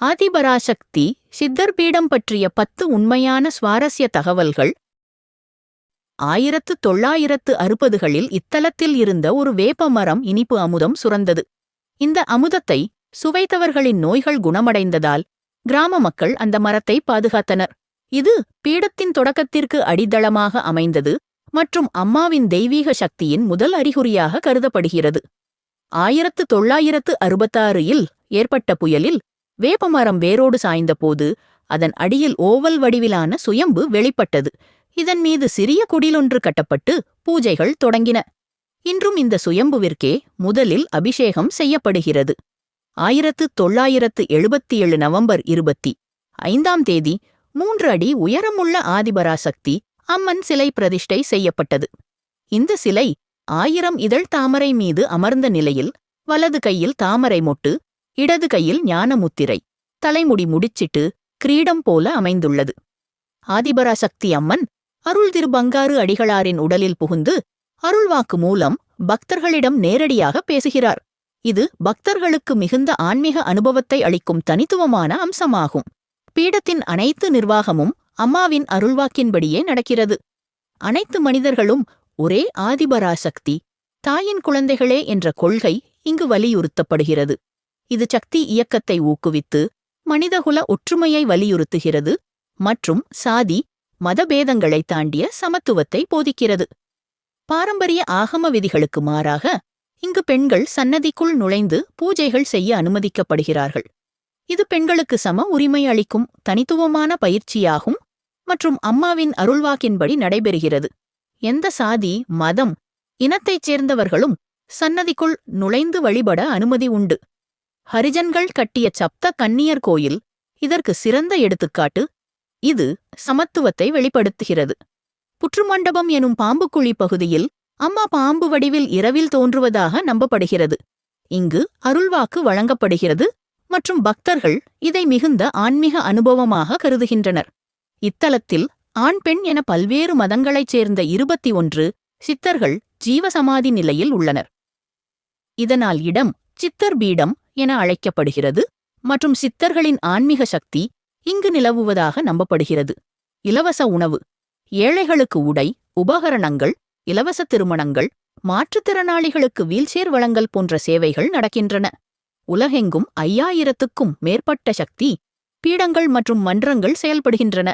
ஆதிபராசக்தி சித்தர் பீடம் பற்றிய 10 உண்மையான சுவாரஸ்ய தகவல்கள். 1960களில் இத்தலத்தில் இருந்த ஒரு வேப்ப மரம் இனிப்பு அமுதம் சுரந்தது. இந்த அமுதத்தை சுவைத்தவர்களின் நோய்கள் குணமடைந்ததால் கிராம மக்கள் அந்த மரத்தை பாதுகாத்தனர். இது பீடத்தின் தொடக்கத்திற்கு அடித்தளமாக அமைந்தது மற்றும் அம்மாவின் தெய்வீக சக்தியின் முதல் அறிகுறியாக கருதப்படுகிறது. 1966இல் ஏற்பட்ட புயலில் வேப்பமரம் வேரோடு சாய்ந்தபோது அதன் அடியில் ஓவல் வடிவிலான சுயம்பு வெளிப்பட்டது. இதன் மீது சிறிய குடிலொன்று கட்டப்பட்டு பூஜைகள் தொடங்கின. இன்றும் இந்த சுயம்புவிற்கே முதலில் அபிஷேகம் செய்யப்படுகிறது. 1977 நவம்பர் 25ஆம் தேதி 3 அடி உயரமுள்ள ஆதிபராசக்தி அம்மன் சிலை பிரதிஷ்டை செய்யப்பட்டது. இந்த சிலை 1000 இதழ் தாமரை மீது அமர்ந்த நிலையில் வலது கையில் தாமரை மொட்டு, இடது கையில் ஞானமுத்திரை, தலைமுடி முடிச்சிட்டு கிரீடம் போல அமைந்துள்ளது. ஆதிபராசக்தி அம்மன் அருள் திரு பங்காரு அடிகளாரின் உடலில் புகுந்து அருள்வாக்கு மூலம் பக்தர்களிடம் நேரடியாக பேசுகிறார். இது பக்தர்களுக்கு மிகுந்த ஆன்மீக அனுபவத்தை அளிக்கும் தனித்துவமான அம்சமாகும். பீடத்தின் அனைத்து நிர்வாகமும் அம்மாவின் அருள்வாக்கின்படியே நடக்கிறது. அனைத்து மனிதர்களும் ஒரே ஆதிபராசக்தி, தாயின் குழந்தைகளே என்ற கொள்கை இங்கு வலியுறுத்தப்படுகிறது. இது சக்தி இயக்கத்தை ஊக்குவித்து மனிதகுல ஒற்றுமையை வலியுறுத்துகிறது மற்றும் சாதி மதபேதங்களை தாண்டிய சமத்துவத்தை போதிக்கிறது. பாரம்பரிய ஆகம விதிகளுக்கு மாறாக இங்கு பெண்கள் சன்னதிக்குள் நுழைந்து பூஜைகள் செய்ய அனுமதிக்கப்படுகிறார்கள். இது பெண்களுக்கு சம உரிமை அளிக்கும் தனித்துவமான பயிற்சியாகும் மற்றும் அம்மாவின் அருள்வாக்கின்படி நடைபெறுகிறது. எந்த சாதி, மதம், இனத்தைச் சேர்ந்தவர்களும் சன்னதிக்குள் நுழைந்து வழிபட அனுமதி உண்டு. ஹரிஜன்கள் கட்டிய சப்த கன்னியர் கோயில் இதற்கு சிறந்த எடுத்துக்காட்டு. இது சமத்துவத்தை வெளிப்படுத்துகிறது. புற்றுமண்டபம் எனும் பாம்புக்குழி பகுதியில் அம்மா பாம்பு வடிவில் இரவில் தோன்றுவதாக நம்பப்படுகிறது. இங்கு அருள்வாக்கு வழங்கப்படுகிறது மற்றும் பக்தர்கள் இதை மிகுந்த ஆன்மீக அனுபவமாக கருதுகின்றனர். இத்தலத்தில் ஆண் பெண் என பல்வேறு மதங்களைச் சேர்ந்த 21 சித்தர்கள் ஜீவசமாதி நிலையில் உள்ளனர். இதனால் இடம் சித்தர் பீடம் என அழைக்கப்படுகிறது மற்றும் சித்தர்களின் ஆன்மீக சக்தி இங்கு நிலவுவதாக நம்பப்படுகிறது. இலவச உணவு, ஏழைகளுக்கு உடை, உபகரணங்கள், இலவச திருமணங்கள், மாற்றுத்திறனாளிகளுக்கு வீல்சேர் வழங்கல் போன்ற சேவைகள் நடக்கின்றன. உலகெங்கும் 5000க்கும் மேற்பட்ட சக்தி பீடங்கள் மற்றும் மன்றங்கள் செயல்படுகின்றன.